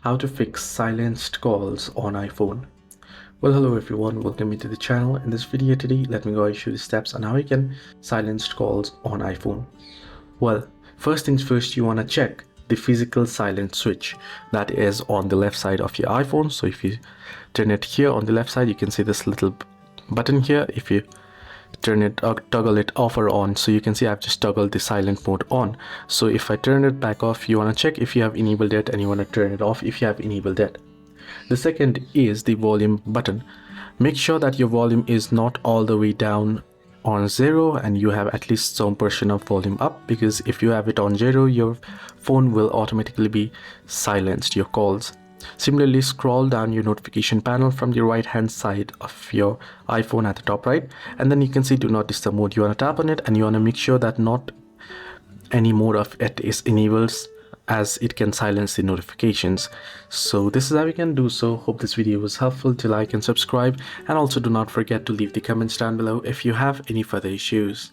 How to fix silenced calls on iPhone. Well, hello everyone, welcome to the channel. In this video today, let me go and show you the steps on how you can silence calls on iPhone. Well, first things first, you want to check the physical silent switch that is on the left side of your iPhone. So if you turn it here on the left side, you can see this little button here. If you turn it toggle it off or on, so you can see I've just toggled the silent mode on. So if I turn it back off, you want to check if you have enabled it, and you want to turn it off if you have enabled it. The second is the volume button. Make sure that your volume is not all the way down on 0 and you have at least some portion of volume up, because if you have it on 0, your phone will automatically be silenced your calls. Similarly, scroll down your notification panel from the right hand side of your iPhone at the top right, and then you can see do not disturb mode. You want to tap on it and you want to make sure that not any mode of it is enabled, as it can silence the notifications. So this is how you can do so. Hope this video was helpful. To like and subscribe, and also do not forget to leave the comments down below if you have any further issues.